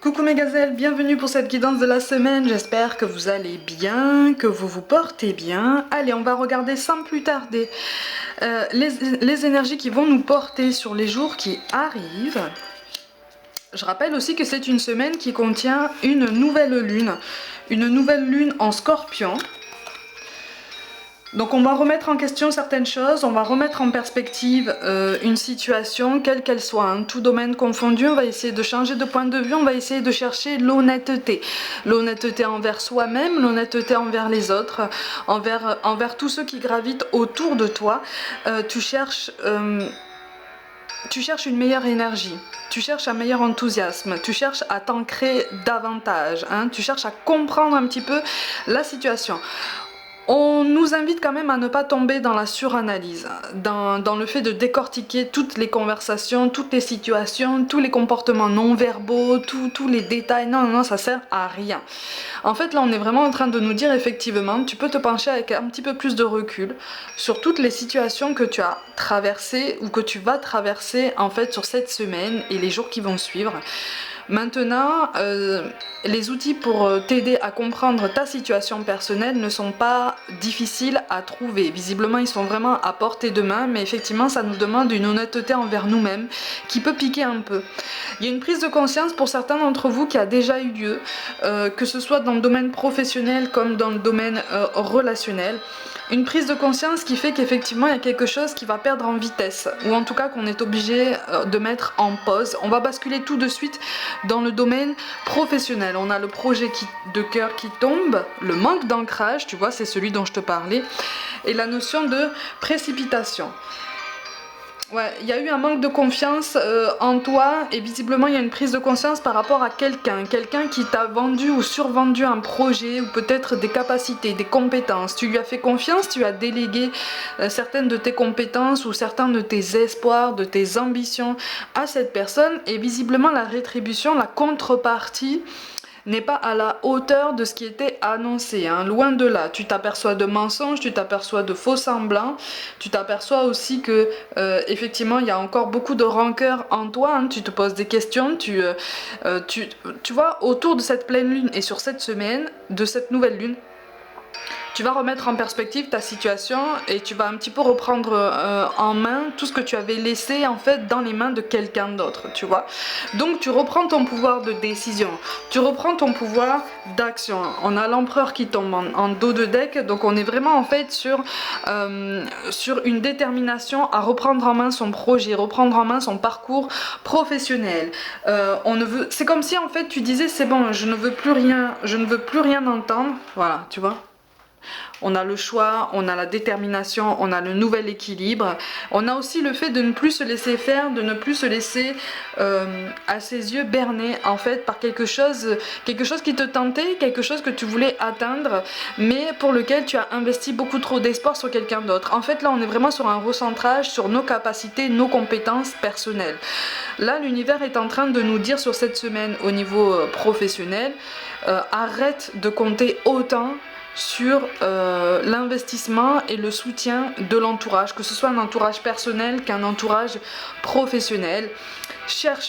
Coucou mes gazelles, bienvenue pour cette guidance de la semaine, j'espère que vous allez bien, que vous vous portez bien. Allez, on va regarder sans plus tarder les énergies qui vont nous porter sur les jours qui arrivent. Je rappelle aussi que c'est une semaine qui contient une nouvelle lune en Scorpion. Donc on va remettre en question certaines choses, on va remettre en perspective une situation, quelle qu'elle soit, hein, tout domaine confondu, on va essayer de changer de point de vue, on va essayer de chercher l'honnêteté. L'honnêteté envers soi-même, l'honnêteté envers les autres, envers tous ceux qui gravitent autour de toi. Tu cherches une meilleure énergie, tu cherches un meilleur enthousiasme, tu cherches à t'ancrer davantage, hein, tu cherches à comprendre un petit peu la situation. On nous invite quand même à ne pas tomber dans la suranalyse, dans le fait de décortiquer toutes les conversations, toutes les situations, tous les comportements non verbaux, tous les détails. Non, non, non, ça sert à rien. En fait, là, on est vraiment en train de nous dire effectivement, tu peux te pencher avec un petit peu plus de recul sur toutes les situations que tu as traversées ou que tu vas traverser en fait sur cette semaine et les jours qui vont suivre. Maintenant, les outils pour t'aider à comprendre ta situation personnelle ne sont pas difficiles à trouver. Visiblement, ils sont vraiment à portée de main, mais effectivement, ça nous demande une honnêteté envers nous-mêmes qui peut piquer un peu. Il y a une prise de conscience pour certains d'entre vous qui a déjà eu lieu, que ce soit dans le domaine professionnel comme dans le domaine relationnel. Une prise de conscience qui fait qu'effectivement il y a quelque chose qui va perdre en vitesse, ou en tout cas qu'on est obligé de mettre en pause. On va basculer tout de suite dans le domaine professionnel. On a le projet de cœur qui tombe, le manque d'ancrage, tu vois, c'est celui dont je te parlais, et la notion de précipitation. Ouais, il y a eu un manque de confiance en toi et visiblement il y a une prise de conscience par rapport à quelqu'un qui t'a vendu ou survendu un projet ou peut-être des capacités, des compétences. Tu lui as fait confiance, tu as délégué certaines de tes compétences ou certains de tes espoirs, de tes ambitions à cette personne et visiblement la rétribution, la contrepartie n'est pas à la hauteur de ce qui était annoncé, hein. Loin de là. Tu t'aperçois de mensonges, tu t'aperçois de faux semblants, tu t'aperçois aussi que effectivement il y a encore beaucoup de rancœur en toi, hein. Tu te poses des questions, tu vois, autour de cette pleine lune et sur cette semaine, de cette nouvelle lune, tu vas remettre en perspective ta situation et tu vas un petit peu reprendre en main tout ce que tu avais laissé en fait dans les mains de quelqu'un d'autre, tu vois. Donc tu reprends ton pouvoir de décision, tu reprends ton pouvoir d'action. On a l'empereur qui tombe en dos de deck, donc on est vraiment en fait sur une détermination à reprendre en main son projet, reprendre en main son parcours professionnel. C'est comme si en fait tu disais c'est bon, je ne veux plus rien entendre, voilà, tu vois. On a le choix, on a la détermination, on a le nouvel équilibre. On a aussi le fait de ne plus se laisser faire, de ne plus se laisser à ses yeux berner en fait par quelque chose qui te tentait, quelque chose que tu voulais atteindre, mais pour lequel tu as investi beaucoup trop d'espoir sur quelqu'un d'autre. En fait là on est vraiment sur un recentrage sur nos capacités, nos compétences personnelles. Là l'univers est en train de nous dire sur cette semaine au niveau professionnel, arrête de compter autant sur l'investissement et le soutien de l'entourage, que ce soit un entourage personnel qu'un entourage professionnel.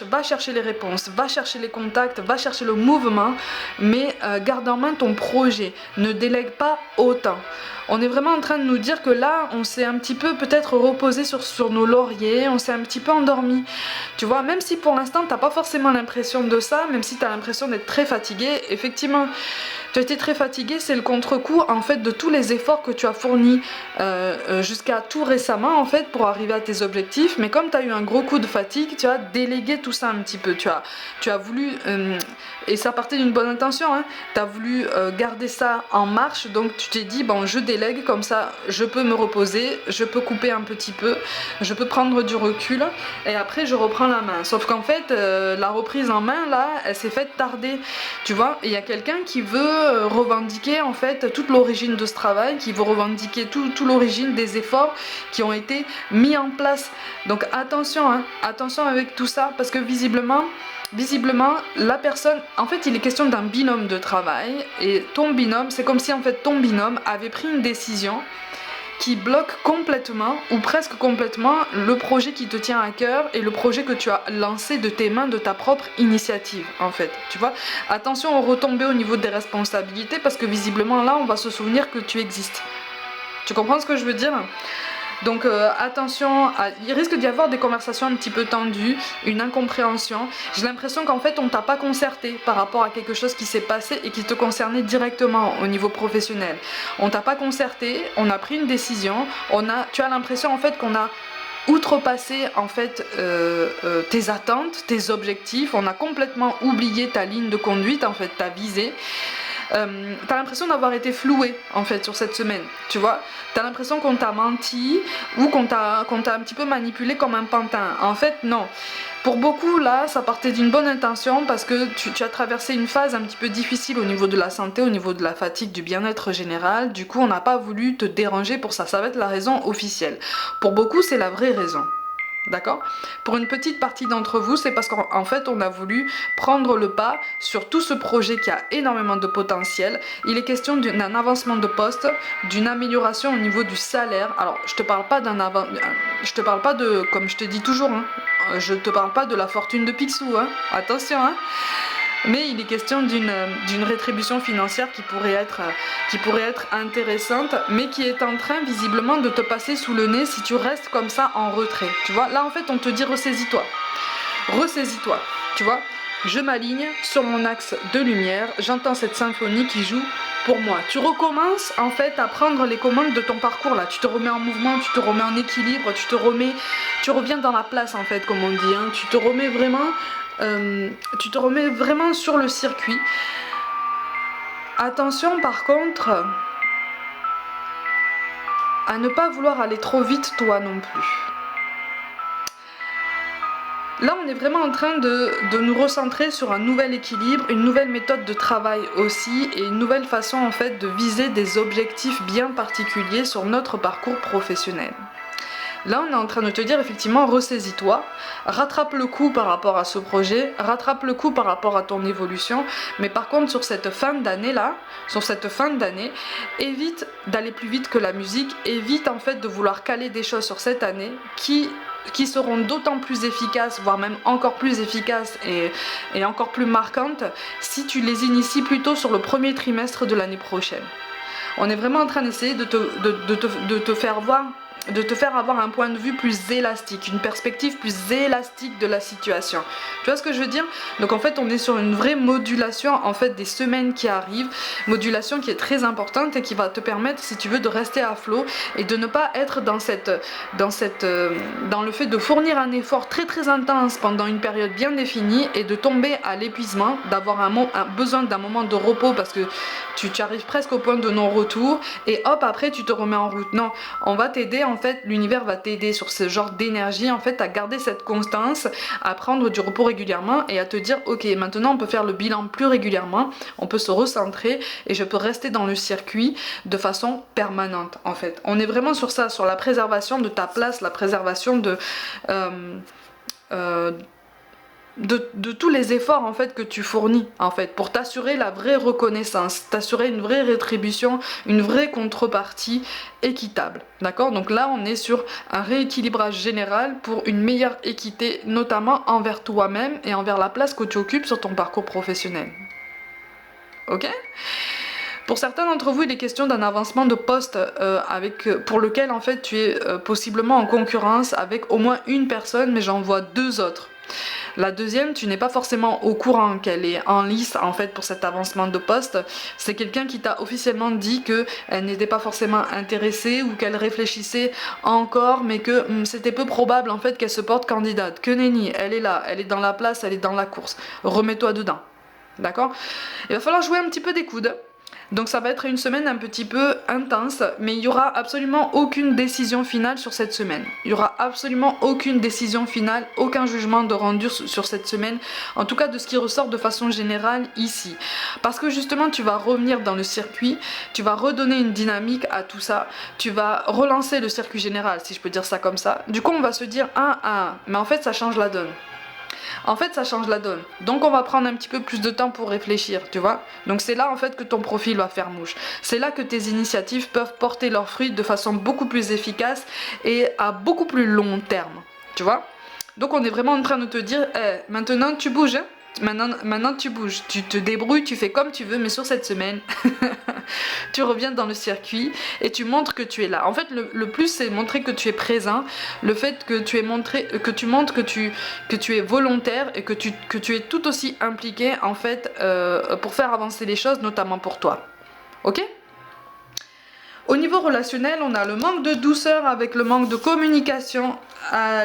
Va chercher les réponses, va chercher les contacts, va chercher le mouvement, mais garde en main ton projet, ne délègue pas autant. On est vraiment en train de nous dire que là, on s'est un petit peu peut-être reposé sur nos lauriers, on s'est un petit peu endormi. Tu vois, même si pour l'instant, t'as pas forcément l'impression de ça, même si t'as l'impression d'être très fatigué, effectivement, tu as été très fatigué, c'est le contre-coup en fait de tous les efforts que tu as fournis jusqu'à tout récemment en fait pour arriver à tes objectifs, mais comme tu as eu un gros coup de fatigue, tu as délégué tout ça un petit peu, tu as voulu, et ça partait d'une bonne intention, hein, tu as voulu garder ça en marche, donc tu t'es dit bon je délègue, comme ça je peux me reposer, je peux couper un petit peu, je peux prendre du recul et après je reprends la main. Sauf qu'en fait la reprise en main là, elle s'est faite tarder, tu vois, et il y a quelqu'un qui veut revendiquer en fait toute l'origine de ce travail, qui veut revendiquer toute l'origine des efforts qui ont été mis en place. Donc attention, hein, attention avec tout ça, parce que visiblement, la personne, en fait il est question d'un binôme de travail, et ton binôme, c'est comme si en fait ton binôme avait pris une décision qui bloque complètement ou presque complètement le projet qui te tient à cœur et le projet que tu as lancé de tes mains, de ta propre initiative en fait, tu vois. Attention aux retombées au niveau des responsabilités parce que visiblement là on va se souvenir que tu existes. Tu comprends ce que je veux dire ? Donc attention, il risque d'y avoir des conversations un petit peu tendues, une incompréhension. J'ai l'impression qu'en fait on t'a pas concerté par rapport à quelque chose qui s'est passé et qui te concernait directement au niveau professionnel. On t'a pas concerté, on a pris une décision, tu as l'impression en fait qu'on a outrepassé en fait tes attentes, tes objectifs, on a complètement oublié ta ligne de conduite, en fait ta visée. T'as l'impression d'avoir été floué en fait sur cette semaine, tu vois. T'as l'impression qu'on t'a menti ou qu'on t'a un petit peu manipulé comme un pantin. En fait, non. Pour beaucoup, là, ça partait d'une bonne intention parce que tu as traversé une phase un petit peu difficile au niveau de la santé, au niveau de la fatigue, du bien-être général. Du coup, on n'a pas voulu te déranger pour ça. Ça va être la raison officielle. Pour beaucoup, c'est la vraie raison. D'accord ? Pour une petite partie d'entre vous, c'est parce qu'en fait, on a voulu prendre le pas sur tout ce projet qui a énormément de potentiel. Il est question d'un avancement de poste, d'une amélioration au niveau du salaire. Alors, je te parle pas je te parle pas de, comme je te dis toujours, hein, je te parle pas de la fortune de Picsou, hein. Attention, hein. Mais il est question d'une rétribution financière qui pourrait être intéressante, mais qui est en train visiblement de te passer sous le nez si tu restes comme ça en retrait. Tu vois, là en fait on te dit ressaisis-toi. Ressaisis-toi, tu vois. Je m'aligne sur mon axe de lumière, j'entends cette symphonie qui joue pour moi. Tu recommences en fait à prendre les commandes de ton parcours là. Tu te remets en mouvement, tu te remets en équilibre, tu reviens dans la place en fait comme on dit. Hein. Tu te remets vraiment sur le circuit. Attention par contre à ne pas vouloir aller trop vite toi non plus. Là, on est vraiment en train de nous recentrer sur un nouvel équilibre, une nouvelle méthode de travail aussi et une nouvelle façon en fait de viser des objectifs bien particuliers sur notre parcours professionnel. Là, on est en train de te dire effectivement, ressaisis-toi, rattrape le coup par rapport à ce projet, rattrape le coup par rapport à ton évolution, mais par contre sur cette fin d'année là, évite d'aller plus vite que la musique, évite en fait de vouloir caler des choses sur cette année qui seront d'autant plus efficaces, voire même encore plus efficaces et encore plus marquantes si tu les inities plutôt sur le premier trimestre de l'année prochaine. On est vraiment en train d'essayer de te faire avoir un point de vue plus élastique, une perspective plus élastique de la situation. Tu vois ce que je veux dire ? Donc en fait on est sur une vraie modulation en fait des semaines qui arrivent, modulation qui est très importante et qui va te permettre si tu veux de rester à flot et de ne pas être dans le fait de fournir un effort très très intense pendant une période bien définie et de tomber à l'épuisement, d'avoir un besoin d'un moment de repos parce que tu arrives presque au point de non-retour et hop après tu te remets en route. Non, on va t'aider en fait, l'univers va t'aider sur ce genre d'énergie en fait à garder cette constance, à prendre du repos régulièrement et à te dire ok maintenant on peut faire le bilan plus régulièrement, on peut se recentrer et je peux rester dans le circuit de façon permanente en fait. On est vraiment sur ça, sur la préservation de ta place, la préservation de tous les efforts en fait que tu fournis en fait pour t'assurer la vraie reconnaissance, t'assurer une vraie rétribution, une vraie contrepartie équitable, d'accord? Donc là on est sur un rééquilibrage général pour une meilleure équité notamment envers toi-même et envers la place que tu occupes sur ton parcours professionnel. Ok? Pour certains d'entre vous, il est question d'un avancement de poste pour lequel en fait tu es possiblement en concurrence avec au moins une personne, mais j'en vois deux autres. La deuxième, tu n'es pas forcément au courant qu'elle est en lice en fait pour cet avancement de poste. C'est quelqu'un qui t'a officiellement dit qu'elle n'était pas forcément intéressée ou qu'elle réfléchissait encore, mais que c'était peu probable en fait qu'elle se porte candidate. Que nenni, elle est là, elle est dans la place, elle est dans la course. Remets-toi dedans. D'accord ? Il va falloir jouer un petit peu des coudes. Donc ça va être une semaine un petit peu intense, mais il n'y aura absolument aucune décision finale sur cette semaine. Il n'y aura absolument aucune décision finale, aucun jugement de rendu sur cette semaine, en tout cas de ce qui ressort de façon générale ici. Parce que justement tu vas revenir dans le circuit, tu vas redonner une dynamique à tout ça, tu vas relancer le circuit général si je peux dire ça comme ça. Du coup on va se dire mais en fait ça change la donne. en fait ça change la donne. Donc on va prendre un petit peu plus de temps pour réfléchir, tu vois. Donc c'est là en fait que ton profil va faire mouche. C'est là que tes initiatives peuvent porter leurs fruits de façon beaucoup plus efficace et à beaucoup plus long terme, tu vois. Donc on est vraiment en train de te dire, maintenant tu bouges, hein. Maintenant tu bouges, tu te débrouilles, tu fais comme tu veux, mais sur cette semaine, tu reviens dans le circuit et tu montres que tu es là. En fait, le plus, c'est montrer que tu es présent, le fait que tu montres que tu es volontaire et que tu es tout aussi impliqué, en fait, pour faire avancer les choses, notamment pour toi. Ok ? Au niveau relationnel, on a le manque de douceur avec le manque de communication,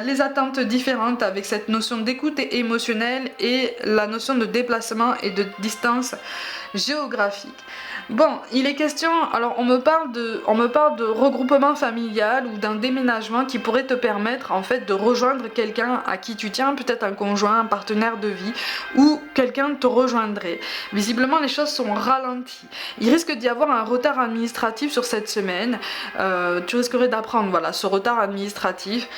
les attentes différentes avec cette notion d'écoute émotionnelle et la notion de déplacement et de distance géographique. Bon, il est question, alors on me parle de regroupement familial ou d'un déménagement qui pourrait te permettre en fait de rejoindre quelqu'un à qui tu tiens, peut-être un conjoint, un partenaire de vie ou quelqu'un te rejoindrait. Visiblement les choses sont ralenties. Il risque d'y avoir un retard administratif sur cette semaine. Tu risquerais d'apprendre voilà, ce retard administratif.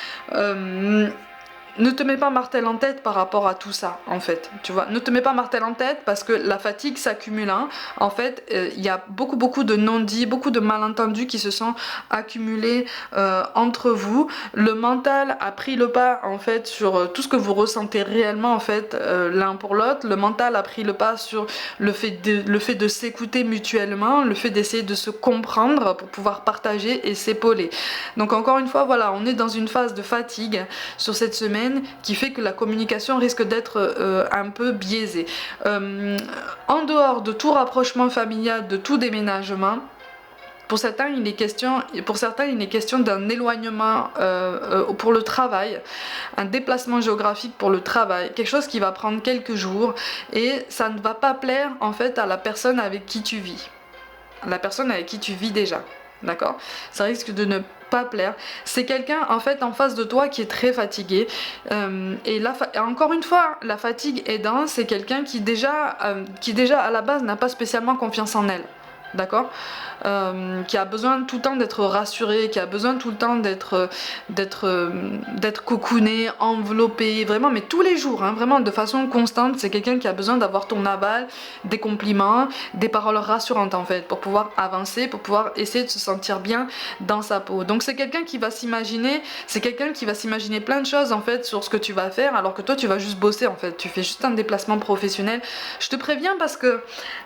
Ne te mets pas martel en tête par rapport à tout ça, en fait, tu vois. Ne te mets pas martel en tête parce que la fatigue s'accumule, hein. En fait, il y a beaucoup de non-dits, beaucoup de malentendus qui se sont accumulés entre vous. Le mental a pris le pas, en fait, sur tout ce que vous ressentez réellement, en fait, l'un pour l'autre. Le mental a pris le pas sur le fait de s'écouter mutuellement, le fait d'essayer de se comprendre pour pouvoir partager et s'épauler. Donc, encore une fois, voilà, on est dans une phase de fatigue sur cette semaine qui fait que la communication risque d'être un peu biaisée. En dehors de tout rapprochement familial, de tout déménagement, pour certains, il est question d'un éloignement pour le travail, un déplacement géographique pour le travail, quelque chose qui va prendre quelques jours et ça ne va pas plaire en fait à la personne avec qui tu vis, la personne avec qui tu vis déjà. D'accord ? Ça risque de ne pas plaire. C'est quelqu'un en fait en face de toi qui est très fatigué. Et encore une fois, la fatigue aidant, c'est quelqu'un qui déjà à la base n'a pas spécialement confiance en elle. D'accord ? Qui a besoin tout le temps d'être rassuré, qui a besoin tout le temps d'être cocooné, enveloppé, vraiment, mais tous les jours, hein, vraiment de façon constante. C'est quelqu'un qui a besoin d'avoir ton aval, des compliments, des paroles rassurantes en fait, pour pouvoir avancer, pour pouvoir essayer de se sentir bien dans sa peau. Donc c'est quelqu'un qui va s'imaginer plein de choses en fait sur ce que tu vas faire, alors que toi tu vas juste bosser en fait, tu fais juste un déplacement professionnel. Je te préviens parce que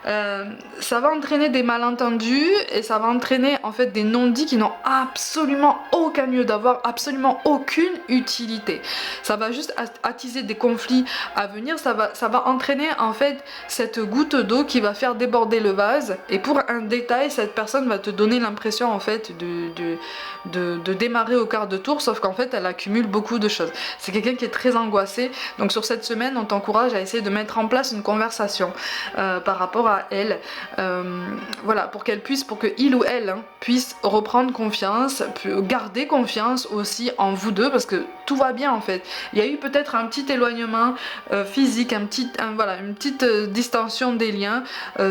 ça va entraîner des malentendus et ça va entraîner en fait des non-dits qui n'ont absolument aucun lieu d'avoir, absolument aucune utilité. Ça va juste attiser des conflits à venir, ça va entraîner en fait cette goutte d'eau qui va faire déborder le vase, et pour un détail, cette personne va te donner l'impression en fait de démarrer au quart de tour, sauf qu'en fait elle accumule beaucoup de choses. C'est quelqu'un qui est très angoissé, donc sur cette semaine on t'encourage à essayer de mettre en place une conversation par rapport à elle, voilà, pour que il ou elle puisse reprendre confiance, garder confiance aussi en vous deux, parce que tout va bien en fait. Il y a eu peut-être un petit éloignement physique, une petite distension des liens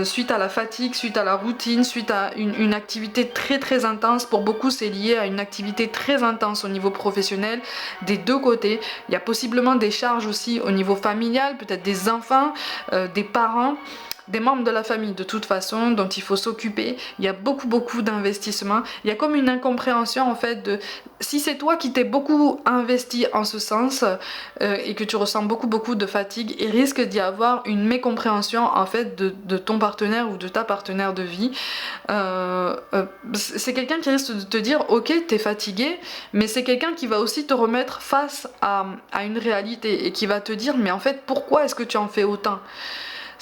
suite à la fatigue, suite à la routine, suite à une activité très très intense. Pour beaucoup c'est lié à une activité très intense au niveau professionnel des deux côtés. Il y a possiblement des charges aussi au niveau familial, peut-être des enfants, des parents, des membres de la famille de toute façon dont il faut s'occuper. Il y a beaucoup d'investissements. Il y a comme une incompréhension en fait de si c'est toi qui t'es beaucoup investi en ce sens et que tu ressens beaucoup de fatigue, il risque d'y avoir une mécompréhension en fait de ton partenaire ou de ta partenaire de vie. C'est quelqu'un qui risque de te dire ok t'es fatigué, mais c'est quelqu'un qui va aussi te remettre face à une réalité et qui va te dire mais en fait pourquoi est-ce que tu en fais autant.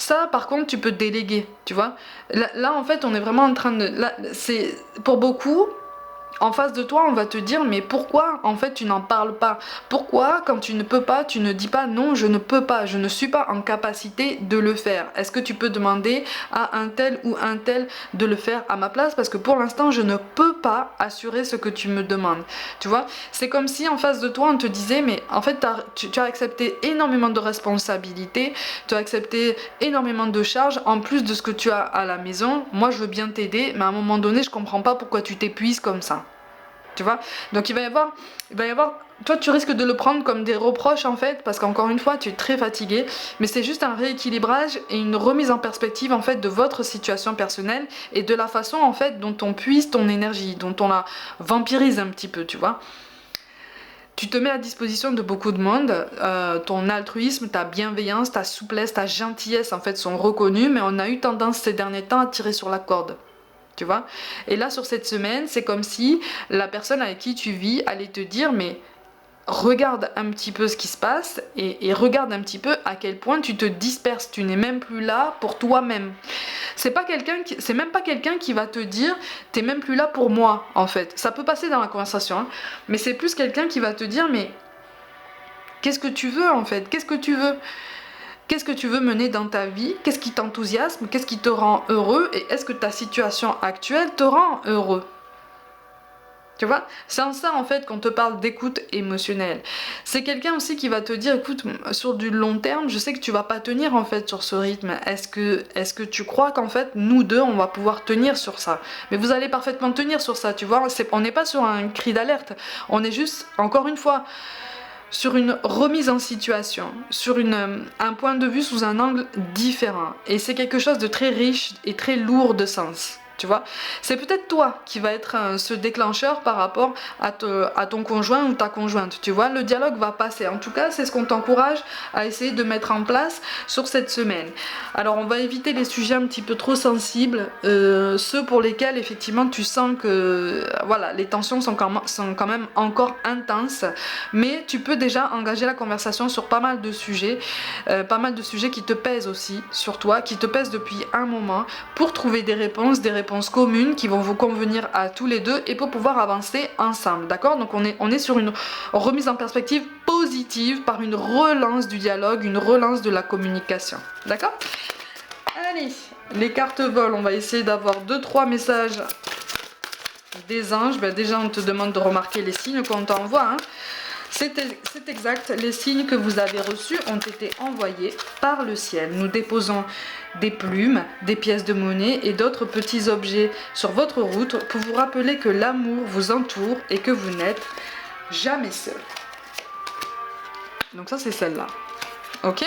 Ça, par contre, tu peux déléguer, tu vois. Là, en fait, on est vraiment en train de... Là, c'est pour beaucoup... En face de toi, on va te dire mais pourquoi en fait tu n'en parles pas? Pourquoi quand tu ne peux pas, tu ne dis pas non, je ne peux pas, je ne suis pas en capacité de le faire? Est-ce que tu peux demander à un tel ou un tel de le faire à ma place? Parce que pour l'instant, je ne peux pas assurer ce que tu me demandes. Tu vois, c'est comme si en face de toi, on te disait mais en fait tu as accepté énormément de responsabilités, tu as accepté énormément de charges en plus de ce que tu as à la maison. Moi, je veux bien t'aider, mais à un moment donné, je comprends pas pourquoi tu t'épuises comme ça. Tu vois, donc il va y avoir, toi tu risques de le prendre comme des reproches en fait, parce qu'encore une fois tu es très fatigué, mais c'est juste un rééquilibrage et une remise en perspective en fait de votre situation personnelle et de la façon en fait dont on puise ton énergie, dont on la vampirise un petit peu, tu vois. Tu te mets à disposition de beaucoup de monde, ton altruisme, ta bienveillance, ta souplesse, ta gentillesse en fait sont reconnus, mais on a eu tendance ces derniers temps à tirer sur la corde. Tu vois. Et là, sur cette semaine, c'est comme si la personne avec qui tu vis allait te dire, mais regarde un petit peu ce qui se passe et regarde un petit peu à quel point tu te disperses. Tu n'es même plus là pour toi-même. C'est même pas quelqu'un qui va te dire, t'es même plus là pour moi, en fait. Ça peut passer dans la conversation, hein, mais c'est plus quelqu'un qui va te dire, mais qu'est-ce que tu veux, en fait? Qu'est-ce que tu veux? Qu'est-ce que tu veux mener dans ta vie? Qu'est-ce qui t'enthousiasme? Qu'est-ce qui te rend heureux? Et est-ce que ta situation actuelle te rend heureux? Tu vois? C'est en ça en fait qu'on te parle d'écoute émotionnelle. C'est quelqu'un aussi qui va te dire, écoute, sur du long terme, je sais que tu vas pas tenir en fait sur ce rythme. Est-ce que tu crois qu'en fait, nous deux, on va pouvoir tenir sur ça? Mais vous allez parfaitement tenir sur ça, tu vois? On n'est pas sur un cri d'alerte. On est juste, encore une fois, sur une remise en situation, sur un point de vue sous un angle différent. Et c'est quelque chose de très riche et très lourd de sens. Tu vois, c'est peut-être toi qui va être ce déclencheur par rapport à ton conjoint ou ta conjointe. Tu vois, le dialogue va passer. En tout cas, c'est ce qu'on t'encourage à essayer de mettre en place sur cette semaine. Alors, on va éviter les sujets un petit peu trop sensibles, ceux pour lesquels effectivement tu sens que voilà, les tensions sont quand même encore intenses. Mais tu peux déjà engager la conversation sur pas mal de sujets qui te pèsent aussi sur toi, qui te pèsent depuis un moment, pour trouver des réponses communes qui vont vous convenir à tous les deux et pour pouvoir avancer ensemble, d'accord? Donc on est sur une remise en perspective positive par une relance du dialogue, une relance de la communication, d'accord? Allez, les cartes volent, on va essayer d'avoir 2-3 messages des anges. Ben déjà on te demande de remarquer les signes qu'on t'envoie, hein. C'est exact, les signes que vous avez reçus ont été envoyés par le ciel. Nous déposons des plumes, des pièces de monnaie et d'autres petits objets sur votre route pour vous rappeler que l'amour vous entoure et que vous n'êtes jamais seul. Donc ça c'est celle-là, ok?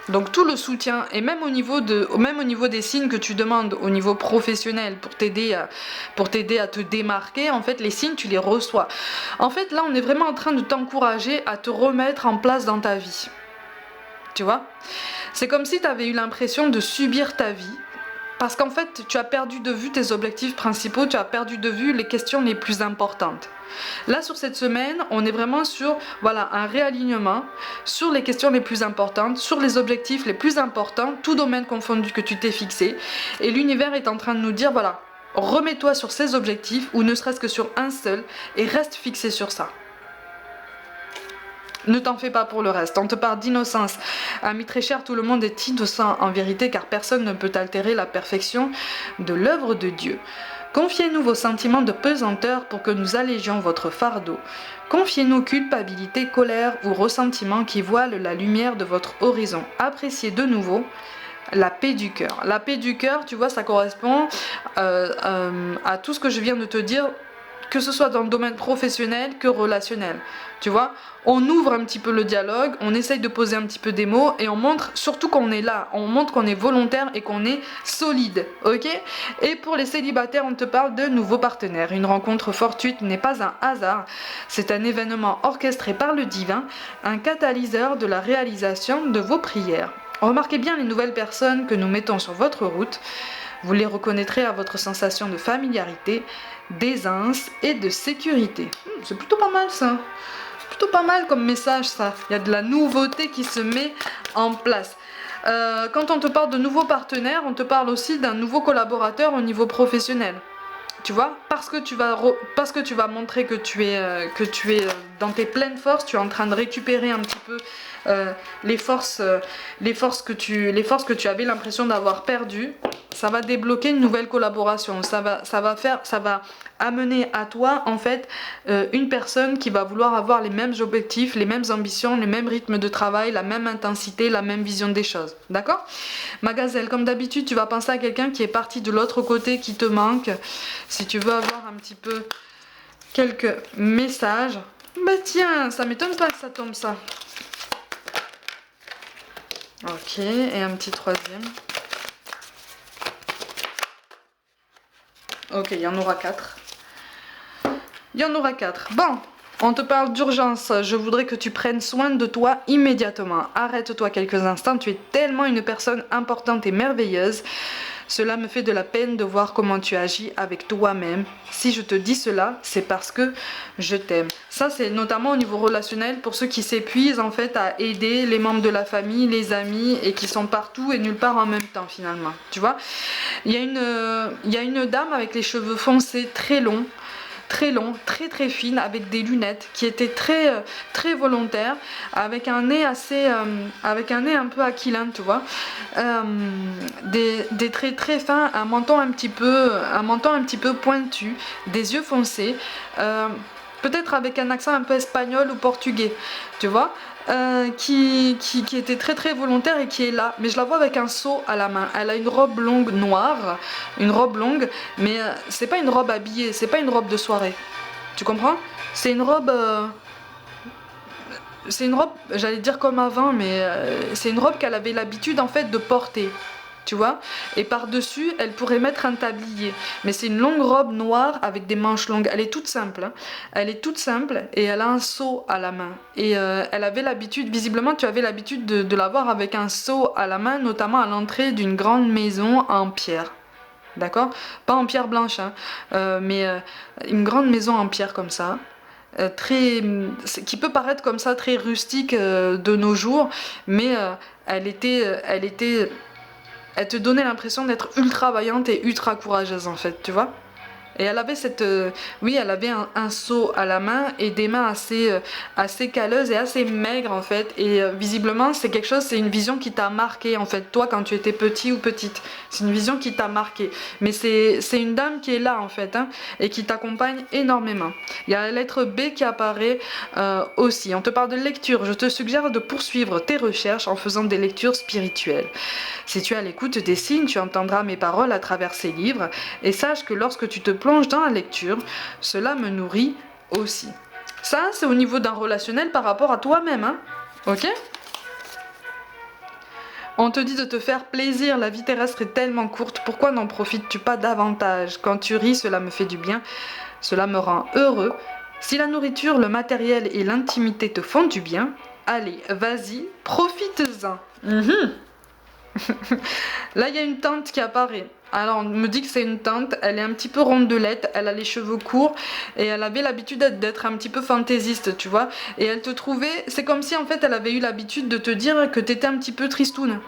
Donc tout le soutien, et même au niveau des signes que tu demandes au niveau professionnel pour t'aider à te démarquer, en fait les signes tu les reçois. En fait là on est vraiment en train de t'encourager à te remettre en place dans ta vie. Tu vois? C'est comme si tu avais eu l'impression de subir ta vie. Parce qu'en fait, tu as perdu de vue tes objectifs principaux, tu as perdu de vue les questions les plus importantes. Là, sur cette semaine, on est vraiment sur un réalignement sur les questions les plus importantes, sur les objectifs les plus importants, tout domaine confondu que tu t'es fixé. Et l'univers est en train de nous dire, voilà, remets-toi sur ces objectifs, ou ne serait-ce que sur un seul, et reste fixé sur ça. Ne t'en fais pas pour le reste. On te parle d'innocence. Ami très cher, tout le monde est innocent en vérité, car personne ne peut altérer la perfection de l'œuvre de Dieu. Confiez-nous vos sentiments de pesanteur pour que nous allégions votre fardeau. Confiez-nous culpabilité, colère ou ressentiment qui voilent la lumière de votre horizon. Appréciez de nouveau la paix du cœur. La paix du cœur, tu vois, ça correspond à tout ce que je viens de te dire, que ce soit dans le domaine professionnel que relationnel. Tu vois, on ouvre un petit peu le dialogue, on essaye de poser un petit peu des mots et on montre surtout qu'on est là, on montre qu'on est volontaire et qu'on est solide, ok? Et pour les célibataires, on te parle de nouveaux partenaires. Une rencontre fortuite n'est pas un hasard, c'est un événement orchestré par le divin, un catalyseur de la réalisation de vos prières. Remarquez bien les nouvelles personnes que nous mettons sur votre route. Vous les reconnaîtrez à votre sensation de familiarité, d'aisance et de sécurité. C'est plutôt pas mal ça. C'est plutôt pas mal comme message ça. Il y a de la nouveauté qui se met en place. Quand on te parle de nouveaux partenaires, on te parle aussi d'un nouveau collaborateur au niveau professionnel. Tu vois, parce que tu vas montrer que tu es dans tes pleines forces, tu es en train de récupérer un petit peu les forces que tu avais l'impression d'avoir perdues. Ça va débloquer une nouvelle collaboration. Ça va amener à toi en fait une personne qui va vouloir avoir les mêmes objectifs, les mêmes ambitions, les mêmes rythmes de travail, la même intensité, la même vision des choses. D'accord? Ma gazelle, comme d'habitude, tu vas penser à quelqu'un qui est parti de l'autre côté, qui te manque. Si tu veux avoir un petit peu quelques messages. Bah tiens, ça m'étonne pas que ça tombe ça. Ok, et un petit troisième. Ok, il y en aura 4. Il y en aura 4. Bon, on te parle d'urgence. Je voudrais que tu prennes soin de toi immédiatement. Arrête-toi quelques instants. Tu es tellement une personne importante et merveilleuse. Cela me fait de la peine de voir comment tu agis avec toi-même. Si je te dis cela, c'est parce que je t'aime. Ça, c'est notamment au niveau relationnel pour ceux qui s'épuisent en fait à aider les membres de la famille, les amis et qui sont partout et nulle part en même temps finalement. Tu vois, il y a une dame avec les cheveux foncés très longs, très fine, avec des lunettes, qui était très volontaire, avec un nez avec un nez un peu aquilin, tu vois, des traits très fins, un menton un petit peu pointu, des yeux foncés, peut-être avec un accent un peu espagnol ou portugais, tu vois. Qui était très volontaire et qui est là, mais je la vois avec un seau à la main. Elle a une robe longue noire, une robe longue, mais c'est pas une robe habillée, c'est pas une robe de soirée, tu comprends? C'est une robe j'allais dire comme avant, mais c'est une robe qu'elle avait l'habitude en fait de porter, tu vois, et par-dessus elle pourrait mettre un tablier, mais c'est une longue robe noire avec des manches longues. Elle est toute simple, hein. Elle est toute simple et elle a un seau à la main, et elle avait l'habitude, visiblement tu avais l'habitude de la voir avec un seau à la main, notamment à l'entrée d'une grande maison en pierre, d'accord, pas en pierre blanche, hein, mais une grande maison en pierre comme ça, qui peut paraître comme ça très rustique de nos jours, mais elle te donnait l'impression d'être ultra vaillante et ultra courageuse en fait, tu vois. Et elle avait oui, elle avait un seau à la main et des mains assez calleuses et assez maigres en fait. Et visiblement, c'est une vision qui t'a marqué en fait, toi quand tu étais petit ou petite. C'est une vision qui t'a marqué. Mais c'est une dame qui est là en fait, hein, et qui t'accompagne énormément. Il y a la lettre B qui apparaît aussi. On te parle de lecture. Je te suggère de poursuivre tes recherches en faisant des lectures spirituelles. Si tu es à l'écoute des signes, tu entendras mes paroles à travers ces livres. Et sache que lorsque tu te plonges dans la lecture, cela me nourrit aussi. Ça, c'est au niveau d'un relationnel par rapport à toi-même, hein. Ok ? On te dit de te faire plaisir, la vie terrestre est tellement courte, pourquoi n'en profites-tu pas davantage? Quand tu ris, cela me fait du bien, cela me rend heureux. Si la nourriture, le matériel et l'intimité te font du bien, allez, vas-y, profites-en. Là, il y a une tante qui apparaît. Alors, on me dit que c'est une tante, elle est un petit peu rondelette, elle a les cheveux courts et elle avait l'habitude d'être un petit peu fantaisiste, tu vois. Et elle te trouvait, c'est comme si en fait elle avait eu l'habitude de te dire que t'étais un petit peu tristoune.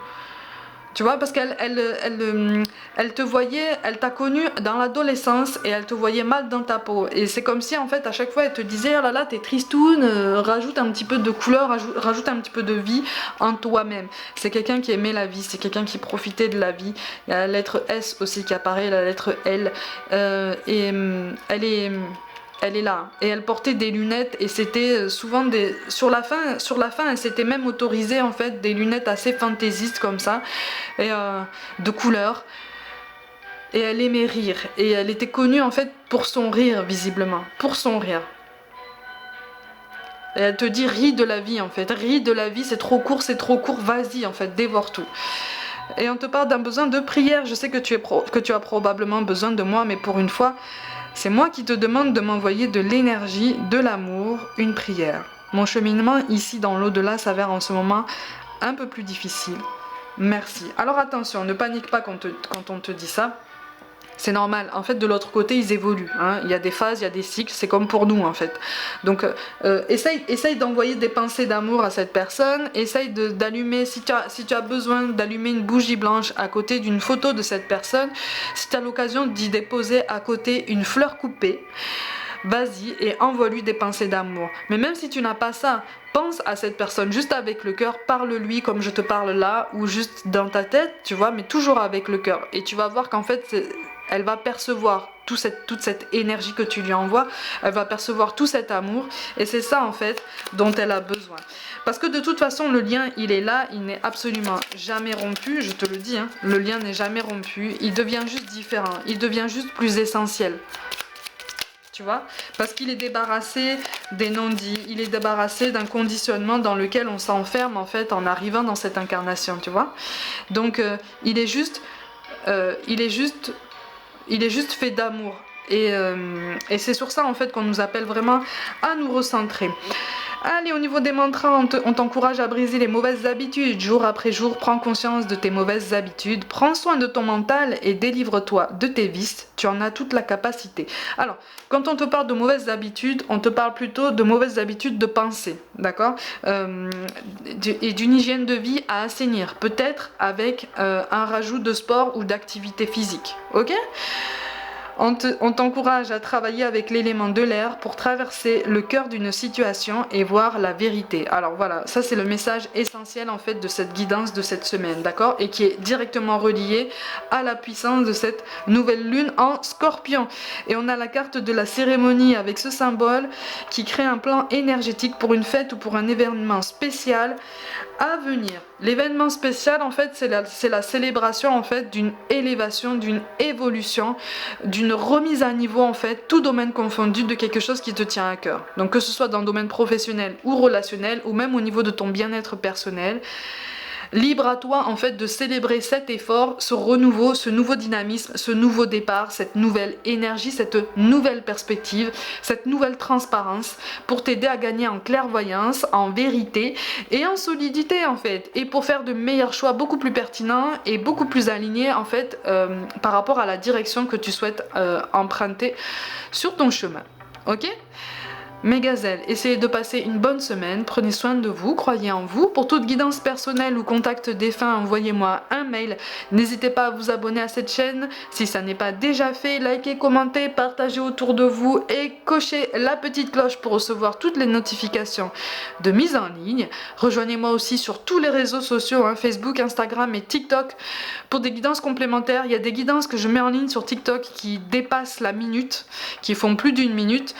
Tu vois, parce elle te voyait, elle t'a connu dans l'adolescence et elle te voyait mal dans ta peau. Et c'est comme si en fait à chaque fois elle te disait: oh là là, t'es tristoune, rajoute un petit peu de couleur, rajoute un petit peu de vie en toi-même. C'est quelqu'un qui aimait la vie, c'est quelqu'un qui profitait de la vie. Il y a la lettre S aussi qui apparaît, la lettre L. Elle est là et elle portait des lunettes et c'était souvent sur la fin elle s'était même autorisée en fait des lunettes assez fantaisistes comme ça et de couleur, et elle aimait rire et elle était connue en fait pour son rire, visiblement pour son rire. Et elle te dit: ris de la vie en fait, ris de la vie, c'est trop court, vas-y en fait, dévore tout. Et on te parle d'un besoin de prière. Je sais que tu as probablement besoin de moi, mais pour une fois c'est moi qui te demande de m'envoyer de l'énergie, de l'amour, une prière. Mon cheminement ici dans l'au-delà s'avère en ce moment un peu plus difficile. Merci. Alors attention, ne panique pas quand on te dit ça. C'est normal. En fait, de l'autre côté, ils évoluent, hein. Il y a des phases, il y a des cycles. C'est comme pour nous, en fait. Donc, essaye d'envoyer des pensées d'amour à cette personne. Essaye d'allumer, si tu as besoin d'allumer une bougie blanche à côté d'une photo de cette personne, si tu as l'occasion d'y déposer à côté une fleur coupée, vas-y et envoie-lui des pensées d'amour. Mais même si tu n'as pas ça, pense à cette personne juste avec le cœur, parle-lui comme je te parle là, ou juste dans ta tête, tu vois, mais toujours avec le cœur. Et tu vas voir qu'en fait, elle va percevoir toute cette énergie que tu lui envoies, elle va percevoir tout cet amour, et c'est ça en fait dont elle a besoin. Parce que de toute façon, le lien, il est là, il n'est absolument jamais rompu, je te le dis, hein, le lien n'est jamais rompu, il devient juste différent, il devient juste plus essentiel. Tu tu vois, parce qu'il est débarrassé des non-dits, il est débarrassé d'un conditionnement dans lequel on s'enferme en fait en arrivant dans cette incarnation, tu vois. Donc il est juste fait d'amour. Et c'est sur ça en fait qu'on nous appelle vraiment à nous recentrer. Allez, au niveau des mantras, on t'encourage à briser les mauvaises habitudes. Jour après jour, prends conscience de tes mauvaises habitudes. Prends soin de ton mental et délivre-toi de tes vices. Tu en as toute la capacité. Alors, quand on te parle de mauvaises habitudes, on te parle plutôt de mauvaises habitudes de pensée, d'accord, et d'une hygiène de vie à assainir. Peut-être avec un rajout de sport ou d'activité physique, ok ? On t'encourage à travailler avec l'élément de l'air pour traverser le cœur d'une situation et voir la vérité. Alors voilà, ça c'est le message essentiel en fait de cette guidance de cette semaine, d'accord? Et qui est directement relié à la puissance de cette nouvelle lune en Scorpion. Et on a la carte de la cérémonie avec ce symbole qui crée un plan énergétique pour une fête ou pour un événement spécial à venir. L'événement spécial en fait c'est la célébration en fait d'une élévation, d'une évolution, d'une remise à niveau en fait, tout domaine confondu, de quelque chose qui te tient à cœur. Donc que ce soit dans le domaine professionnel ou relationnel ou même au niveau de ton bien-être personnel. Libre à toi en fait de célébrer cet effort, ce renouveau, ce nouveau dynamisme, ce nouveau départ, cette nouvelle énergie, cette nouvelle perspective, cette nouvelle transparence pour t'aider à gagner en clairvoyance, en vérité et en solidité en fait, et pour faire de meilleurs choix beaucoup plus pertinents et beaucoup plus alignés en fait par rapport à la direction que tu souhaites emprunter sur ton chemin. Ok ? Mes gazelles, essayez de passer une bonne semaine, prenez soin de vous, croyez en vous. Pour toute guidance personnelle ou contact défunt, envoyez-moi un mail. N'hésitez pas à vous abonner à cette chaîne si ça n'est pas déjà fait. Likez, commentez, partagez autour de vous et cochez la petite cloche pour recevoir toutes les notifications de mise en ligne. Rejoignez-moi aussi sur tous les réseaux sociaux, Facebook, Instagram et TikTok pour des guidances complémentaires. Il y a des guidances que je mets en ligne sur TikTok qui dépassent la minute, qui font plus d'une minute,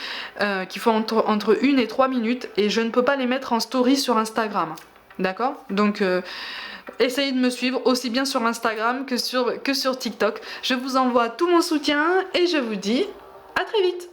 qui font entre 1 et 3 minutes, et je ne peux pas les mettre en story sur Instagram, d'accord? Donc essayez de me suivre aussi bien sur Instagram que sur TikTok. Je vous envoie tout mon soutien et je vous dis à très vite.